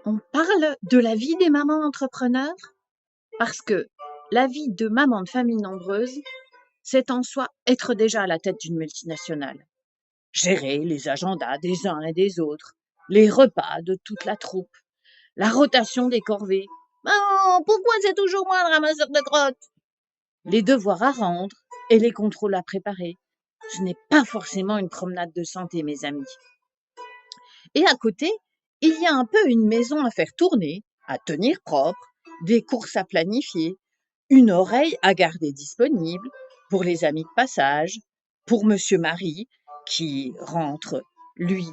On parle de la vie des mamans entrepreneurs parce que la vie de maman de famille nombreuse, c'est en soi être déjà à la tête d'une multinationale. Gérer les agendas des uns et des autres, les repas de toute la troupe, la rotation des corvées. Maman, pourquoi c'est toujours moi le ramasseur de crottes? Les devoirs à rendre et les contrôles à préparer. Ce n'est pas forcément une promenade de santé, mes amis. Et à côté, il y a un peu une maison à faire tourner, à tenir propre, des courses à planifier, une oreille à garder disponible pour les amis de passage, pour Monsieur Marie qui rentre, lui,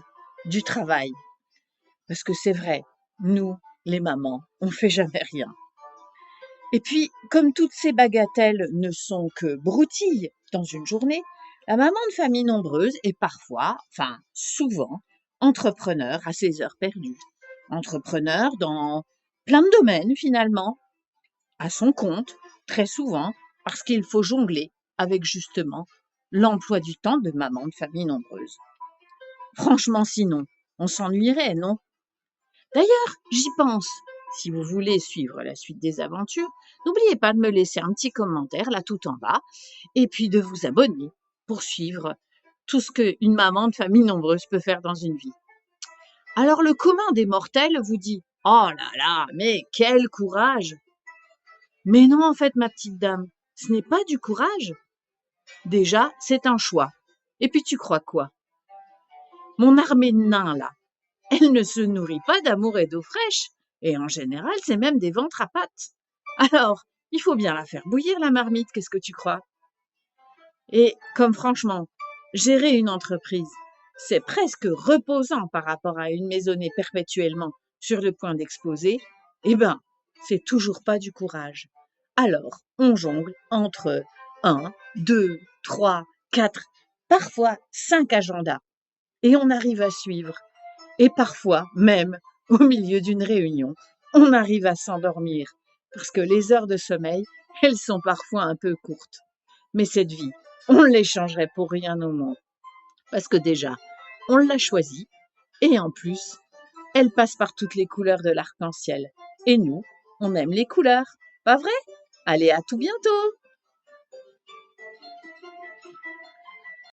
du travail. Parce que c'est vrai, nous, les mamans, on fait jamais rien. Et puis, comme toutes ces bagatelles ne sont que broutilles dans une journée, la maman de famille nombreuse est parfois, enfin souvent, entrepreneur à ses heures perdues. Entrepreneur dans plein de domaines finalement, à son compte, très souvent, parce qu'il faut jongler avec justement l'emploi du temps de maman de famille nombreuse. Franchement, sinon, on s'ennuierait, non? D'ailleurs, j'y pense. Si vous voulez suivre la suite des aventures, n'oubliez pas de me laisser un petit commentaire là tout en bas et puis de vous abonner pour suivre tout ce qu'une maman de famille nombreuse peut faire dans une vie. Alors le commun des mortels vous dit: «Oh là là, mais quel courage!» Mais non, en fait, ma petite dame, ce n'est pas du courage. Déjà, c'est un choix. Et puis tu crois quoi? Mon armée de nains là, elle ne se nourrit pas d'amour et d'eau fraîche, et en général, c'est même des ventres à pattes. Alors, il faut bien la faire bouillir, la marmite, qu'est-ce que tu crois? Et comme franchement, gérer une entreprise, c'est presque reposant par rapport à une maisonnée perpétuellement sur le point d'exploser, eh ben, c'est toujours pas du courage. Alors, on jongle entre un, 2, 3, 4, parfois 5 agendas, et on arrive à suivre. Et parfois, même, au milieu d'une réunion, on arrive à s'endormir, parce que les heures de sommeil, elles sont parfois un peu courtes. Mais cette vie, on ne l'échangerait pour rien au monde, parce que déjà, on l'a choisie, et en plus, elle passe par toutes les couleurs de l'arc-en-ciel. Et nous, on aime les couleurs, pas vrai? Allez, à tout bientôt!